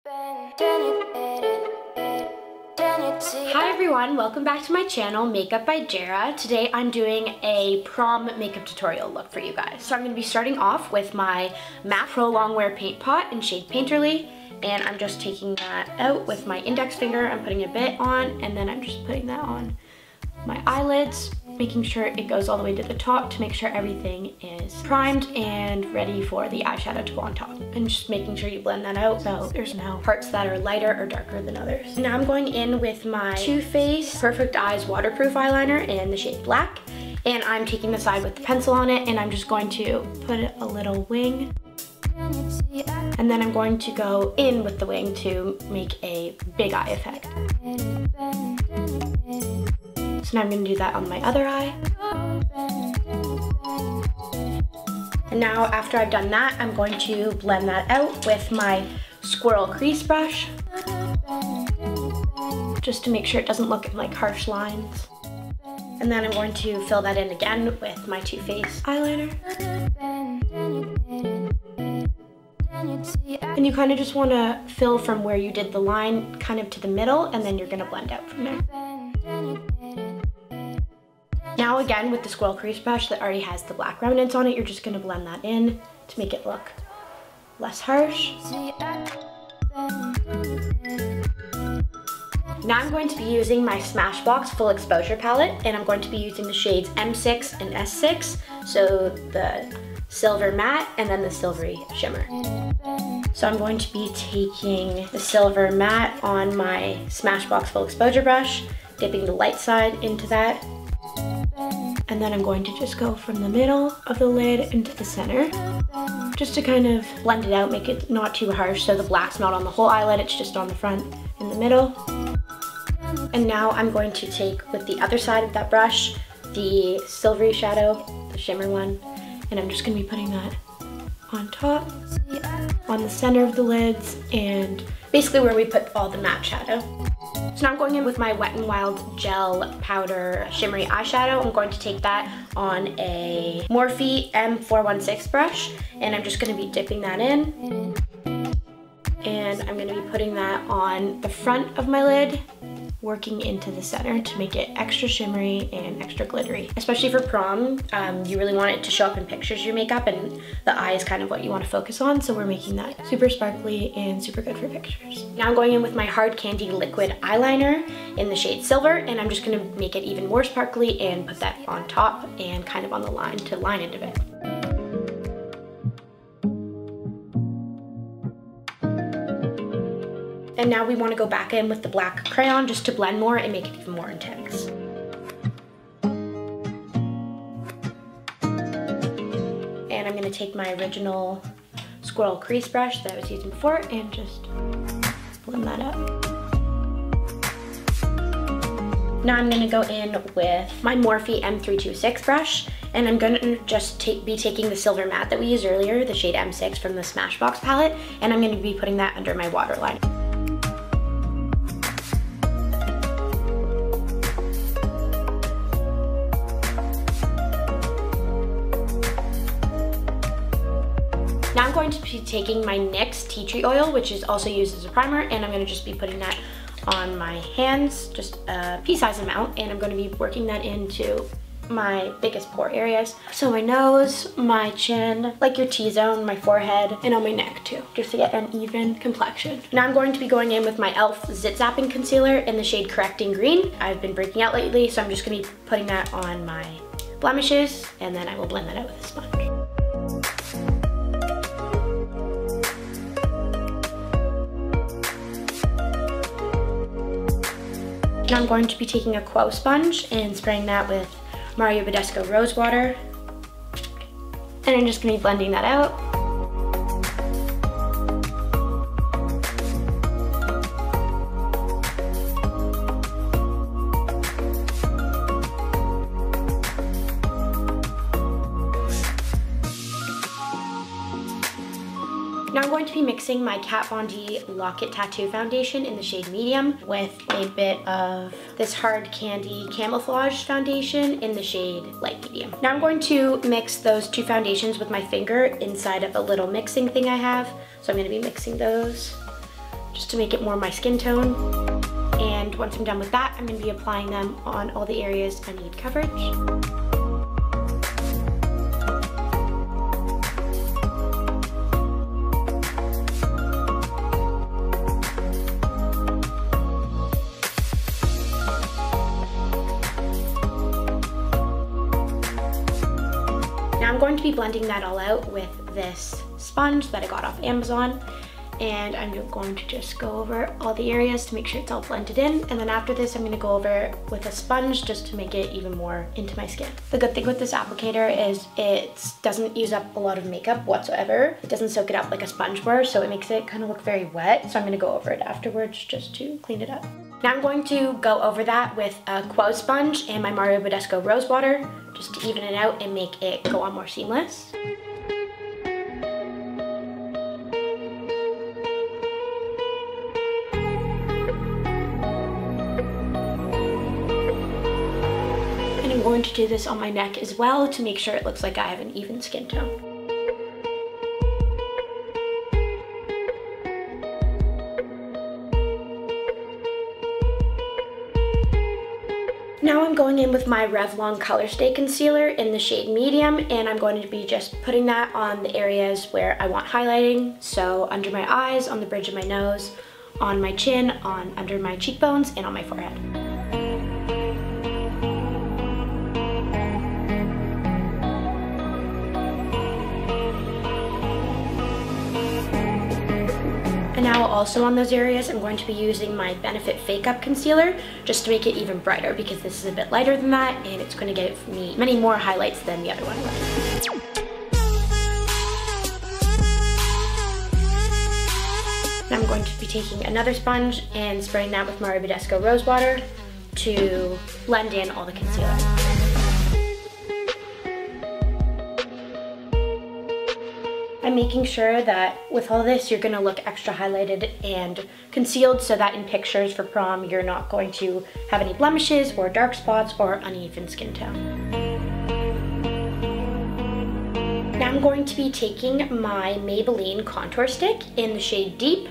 Hi everyone, welcome back to my channel, Makeup by Jara. Today I'm doing a prom makeup tutorial look for you guys. So I'm going to be starting off with my MAC Pro Longwear Paint Pot in shade Painterly. And I'm just taking that out with my index finger. I'm putting a bit on, and then I'm just putting that on my eyelids, making sure it goes all the way to the top to make sure everything is primed and ready for the eyeshadow to go on top. And just making sure you blend that out so there's no parts that are lighter or darker than others. Now I'm going in with my Too Faced Perfect Eyes Waterproof Eyeliner in the shade Black. And I'm taking the side with the pencil on it, and I'm just going to put a little wing. And then I'm going to go in with the wing to make a big eye effect. So now I'm going to do that on my other eye. And now after I've done that, I'm going to blend that out with my Squirrel Crease Brush, just to make sure it doesn't look like harsh lines. And then I'm going to fill that in again with my Too Faced eyeliner. And you kind of just want to fill from where you did the line kind of to the middle, and then you're going to blend out from there. Now again, with the Squirrel Crease Brush that already has the black remnants on it, you're just going to blend that in to make it look less harsh. Now I'm going to be using my Smashbox Full Exposure Palette, and I'm going to be using the shades M6 and S6, so the silver matte and then the silvery shimmer. So I'm going to be taking the silver matte on my Smashbox Full Exposure brush, dipping the light side into that, and then I'm going to just go from the middle of the lid into the center, just to kind of blend it out, make it not too harsh so the black's not on the whole eyelid, it's just on the front in the middle. And now I'm going to take, with the other side of that brush, the silvery shadow, the shimmer one, and I'm just going to be putting that on top, on the center of the lids, and basically where we put all the matte shadow. So now I'm going in with my Wet n Wild Gel Powder Shimmery Eyeshadow. I'm going to take that on a Morphe M416 brush, and I'm just going to be dipping that in. And I'm going to be putting that on the front of my lid, working into the center to make it extra shimmery and extra glittery. Especially for prom, you really want it to show up in pictures, your makeup, and the eye is kind of what you want to focus on, so we're making that super sparkly and super good for pictures. Now I'm going in with my Hard Candy Liquid Eyeliner in the shade Silver, and I'm just going to make it even more sparkly and put that on top and kind of on the line to line it a bit. And now we want to go back in with the black crayon just to blend more and make it even more intense. And I'm going to take my original Squirrel Crease Brush that I was using before and just blend that up. Now I'm going to go in with my Morphe M326 brush, and I'm going to just be taking the silver matte that we used earlier, the shade M6 from the Smashbox palette, and I'm going to be putting that under my waterline. Now I'm going to be taking my NYX Tea Tree Oil, which is also used as a primer, and I'm going to just be putting that on my hands, just a pea-sized amount, and I'm going to be working that into my biggest pore areas. So my nose, my chin, like your T-zone, my forehead, and on my neck too, just to get an even complexion. Now I'm going to be going in with my e.l.f. Zit Zapping Concealer in the shade Correcting Green. I've been breaking out lately, so I'm just going to be putting that on my blemishes, and then I will blend that out with a sponge. Now I'm going to be taking a Quo sponge and spraying that with Mario Badescu Rose Water. And I'm just going to be blending that out. Now I'm going to be mixing my Kat Von D Lock-It Tattoo Foundation in the shade Medium with a bit of this Hard Candy Camouflage Foundation in the shade Light Medium. Now I'm going to mix those two foundations with my finger inside of a little mixing thing I have. So I'm going to be mixing those, just to make it more my skin tone. And once I'm done with that, I'm going to be applying them on all the areas I need coverage. Now I'm going to be blending that all out with this sponge that I got off Amazon, and I'm going to just go over all the areas to make sure it's all blended in, and then after this I'm going to go over it with a sponge just to make it even more into my skin. The good thing with this applicator is it doesn't use up a lot of makeup whatsoever. It doesn't soak it up like a sponge bar, so it makes it kind of look very wet, so I'm going to go over it afterwards just to clean it up. Now I'm going to go over that with a Quo sponge and my Mario Badescu rose water just to even it out and make it go on more seamless. And I'm going to do this on my neck as well to make sure it looks like I have an even skin tone. Now I'm going in with my Revlon Color Stay Concealer in the shade Medium, and I'm going to be just putting that on the areas where I want highlighting. So under my eyes, on the bridge of my nose, on my chin, under my cheekbones, and on my forehead. And now also on those areas, I'm going to be using my Benefit Fake Up Concealer just to make it even brighter, because this is a bit lighter than that and it's going to give me many more highlights than the other one. And I'm going to be taking another sponge and spraying that with Mario Badescu Rose Water to blend in all the concealer. I'm making sure that with all this, you're gonna look extra highlighted and concealed so that in pictures for prom, you're not going to have any blemishes or dark spots or uneven skin tone. Now I'm going to be taking my Maybelline contour stick in the shade Deep,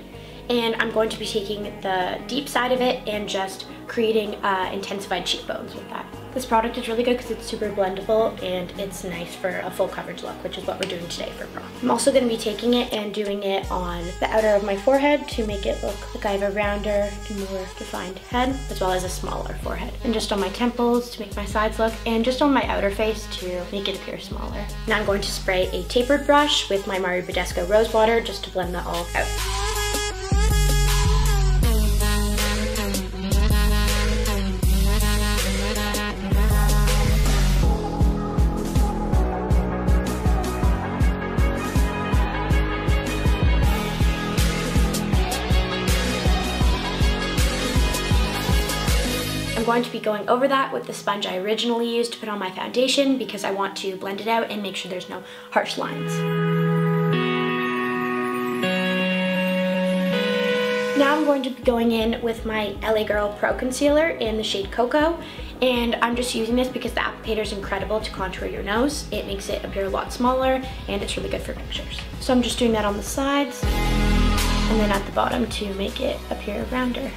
and I'm going to be taking the deep side of it and just creating intensified cheekbones with that. This product is really good because it's super blendable and it's nice for a full coverage look, which is what we're doing today for prom. I'm also going to be taking it and doing it on the outer of my forehead to make it look like I have a rounder and more defined head, as well as a smaller forehead. And just on my temples to make my sides look, and just on my outer face to make it appear smaller. Now I'm going to spray a tapered brush with my Mario Badescu Rose Water just to blend that all out. I'm going to be going over that with the sponge I originally used to put on my foundation because I want to blend it out and make sure there's no harsh lines. Now I'm going to be going in with my LA Girl Pro Concealer in the shade Cocoa, and I'm just using this because the applicator is incredible to contour your nose. It makes it appear a lot smaller and it's really good for pictures. So I'm just doing that on the sides and then at the bottom to make it appear rounder.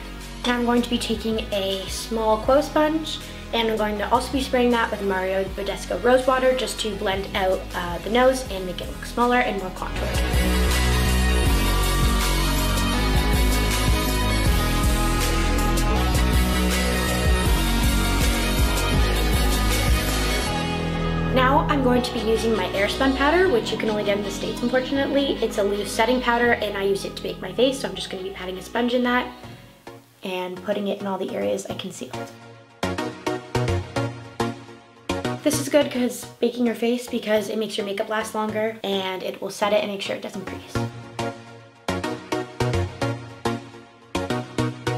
Now I'm going to be taking a small Quo sponge, and I'm going to also be spraying that with Mario Badescu Rose Water just to blend out the nose and make it look smaller and more contoured. Now I'm going to be using my Airspun powder, which you can only get in the States unfortunately. It's a loose setting powder and I use it to bake my face, so I'm just going to be patting a sponge in that and putting it in all the areas I concealed. This is good because baking your face because it makes your makeup last longer and it will set it and make sure it doesn't crease.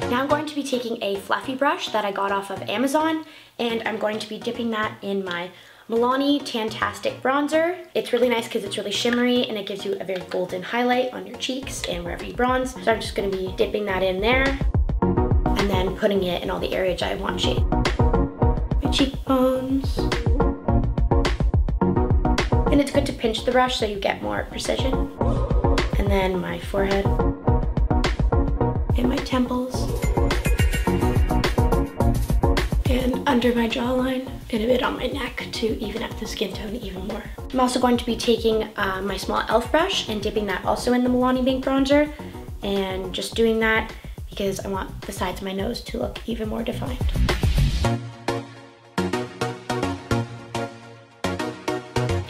Now I'm going to be taking a fluffy brush that I got off of Amazon, and I'm going to be dipping that in my Milani Tantastic Bronzer. It's really nice because it's really shimmery and it gives you a very golden highlight on your cheeks and wherever you bronze. So I'm just going to be dipping that in there and then putting it in all the areas I want shade. My cheekbones. And it's good to pinch the brush so you get more precision. And then my forehead and temples and under my jawline and a bit on my neck to even out the skin tone even more. I'm also going to be taking my small e.l.f. brush and dipping that also in the Milani Bank bronzer and just doing that because I want the sides of my nose to look even more defined.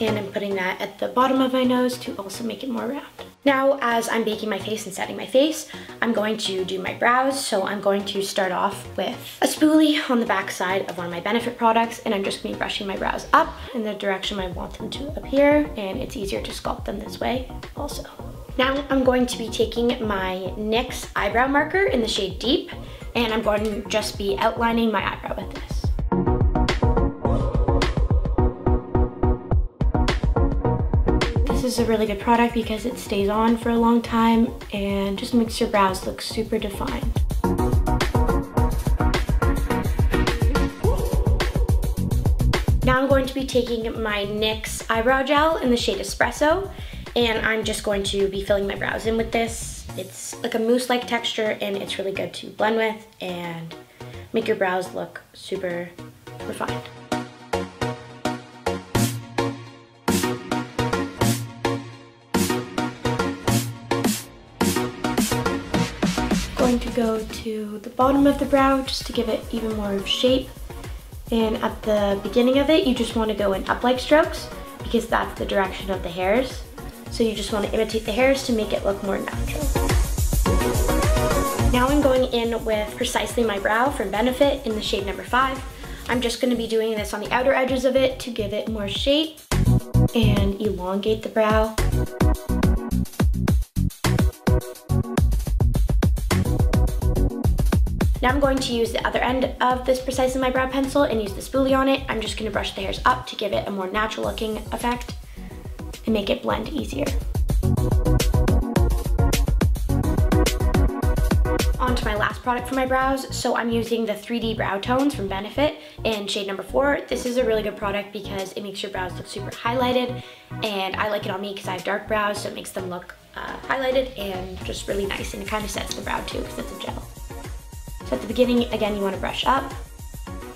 And I'm putting that at the bottom of my nose to also make it more round. Now, as I'm baking my face and setting my face, I'm going to do my brows. So I'm going to start off with a spoolie on the back side of one of my Benefit products, and I'm just gonna be brushing my brows up in the direction I want them to appear, and it's easier to sculpt them this way also. Now I'm going to be taking my NYX eyebrow marker in the shade Deep, and I'm going to just be outlining my eyebrow with this. This is a really good product because it stays on for a long time and just makes your brows look super defined. Now I'm going to be taking my NYX eyebrow gel in the shade Espresso, and I'm just going to be filling my brows in with this. It's like a mousse-like texture and it's really good to blend with and make your brows look super refined. Going to go to the bottom of the brow just to give it even more of shape, and at the beginning of it you just want to go in up-like strokes because that's the direction of the hairs, so you just want to imitate the hairs to make it look more natural. Now I'm going in with Precisely My Brow from Benefit in the shade number 5. I'm just going to be doing this on the outer edges of it to give it more shape and elongate the brow. Now I'm going to use the other end of this Precisely My Brow pencil and use the spoolie on it. I'm just going to brush the hairs up to give it a more natural looking effect and make it blend easier. On to my last product for my brows. So I'm using the 3D Brow Tones from Benefit in shade number 4. This is a really good product because it makes your brows look super highlighted, and I like it on me because I have dark brows, so it makes them look highlighted and just really nice, and it kind of sets the brow too because it's a gel. So at the beginning, again, you want to brush up,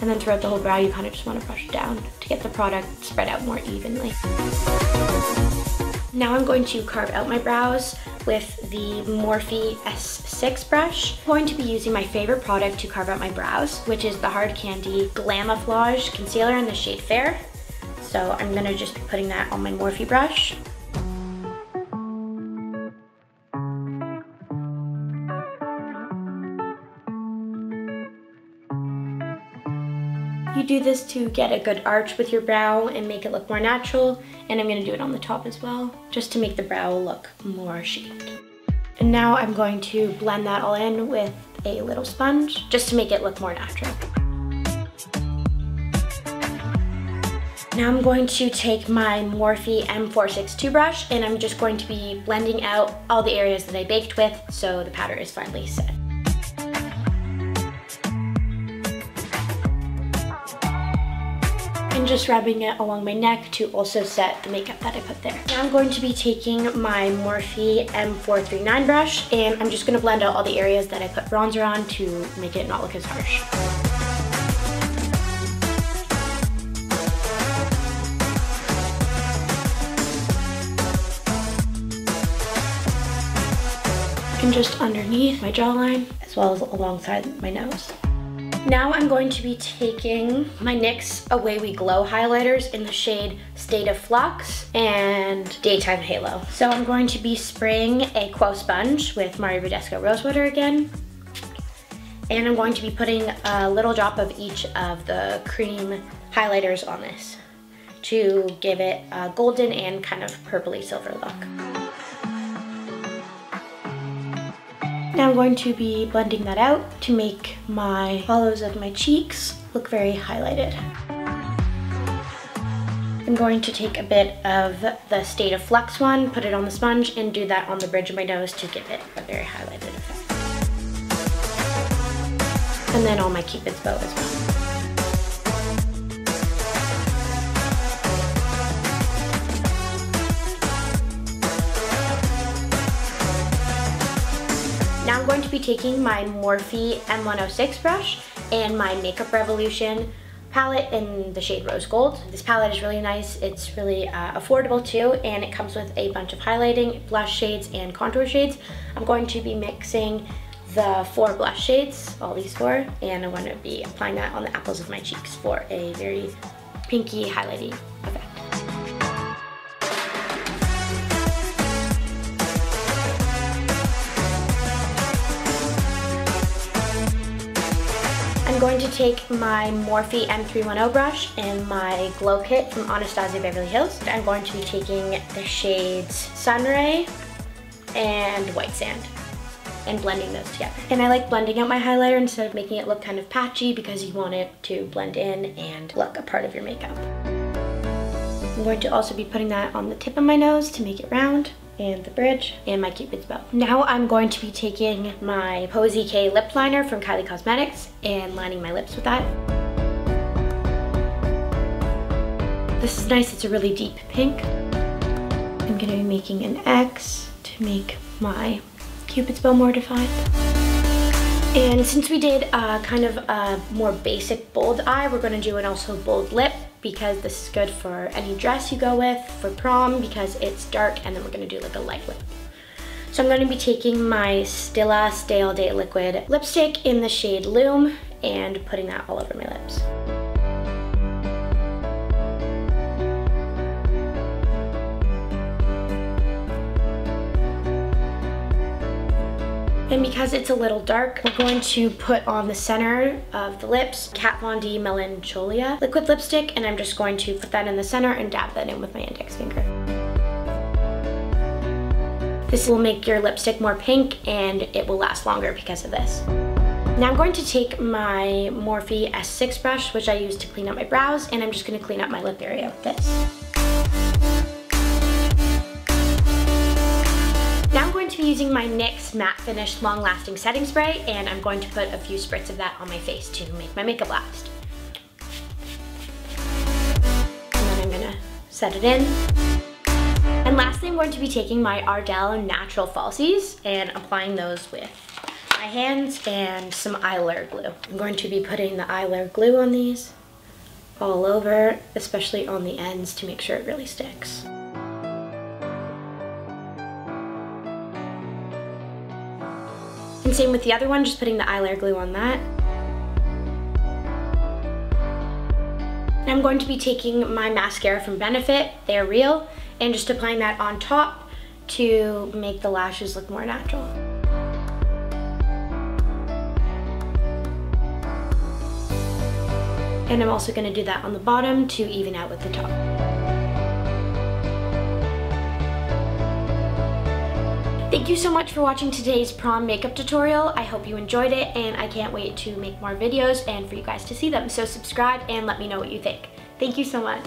and then throughout the whole brow, you kind of just want to brush down to get the product spread out more evenly. Now I'm going to carve out my brows with the Morphe S6 brush. I'm going to be using my favorite product to carve out my brows, which is the Hard Candy Glamouflage Concealer in the shade Fair. So I'm going to just be putting that on my Morphe brush. You do this to get a good arch with your brow and make it look more natural, and I'm going to do it on the top as well, just to make the brow look more shaped. And now I'm going to blend that all in with a little sponge, just to make it look more natural. Now I'm going to take my Morphe M462 brush, and I'm just going to be blending out all the areas that I baked with so the powder is finally set. And just rubbing it along my neck to also set the makeup that I put there. Now I'm going to be taking my Morphe M439 brush, and I'm just going to blend out all the areas that I put bronzer on to make it not look as harsh. And just underneath my jawline, as well as alongside my nose. Now I'm going to be taking my NYX Away We Glow highlighters in the shade State of Flux and Daytime Halo. So I'm going to be spraying a Quo sponge with Mario Badescu Rosewater again. And I'm going to be putting a little drop of each of the cream highlighters on this to give it a golden and kind of purpley silver look. Now I'm going to be blending that out to make my hollows of my cheeks look very highlighted. I'm going to take a bit of the State of Flux one, put it on the sponge, and do that on the bridge of my nose to give it a very highlighted effect. And then on my Cupid's bow as well. Now I'm going to be taking my Morphe M106 brush and my Makeup Revolution palette in the shade Rose Gold. This palette is really nice. It's really affordable too, and it comes with a bunch of highlighting, blush shades, and contour shades. I'm going to be mixing the 4 blush shades, all these 4, and I'm going to be applying that on the apples of my cheeks for a very pinky highlighting effect. I'm going to take my Morphe M310 brush and my Glow Kit from Anastasia Beverly Hills. I'm going to be taking the shades Sunray and White Sand and blending those together. And I like blending out my highlighter instead of making it look kind of patchy because you want it to blend in and look a part of your makeup. I'm going to also be putting that on the tip of my nose to make it round, and the bridge, and my Cupid's bow. Now I'm going to be taking my Posy K lip liner from Kylie Cosmetics and lining my lips with that. This is nice, it's a really deep pink. I'm gonna be making an X to make my Cupid's bow more defined. And since we did kind of a more basic bold eye, we're gonna do an also bold lip, because this is good for any dress you go with, for prom, because it's dark, and then we're gonna do like a light lip. So I'm gonna be taking my Stila Stay All Day Liquid lipstick in the shade Loom and putting that all over my lips. And because it's a little dark, we're going to put on the center of the lips Kat Von D Melancholia liquid lipstick, and I'm just going to put that in the center and dab that in with my index finger. This will make your lipstick more pink, and it will last longer because of this. Now I'm going to take my Morphe S6 brush, which I use to clean up my brows, and I'm just going to clean up my lip area with this. Now I'm going to be using my NYX Matte Finish Long Lasting Setting Spray, and I'm going to put a few spritz of that on my face to make my makeup last. And then I'm gonna set it in. And lastly, I'm going to be taking my Ardell Natural Falsies and applying those with my hands and some eyeliner glue. I'm going to be putting the eyeliner glue on these all over, especially on the ends, to make sure it really sticks. And same with the other one, just putting the eyeliner glue on that. And I'm going to be taking my mascara from Benefit, They're Real, and just applying that on top to make the lashes look more natural. And I'm also going to do that on the bottom to even out with the top. Thank you so much for watching today's prom makeup tutorial. I hope you enjoyed it, and I can't wait to make more videos and for you guys to see them. So subscribe and let me know what you think. Thank you so much.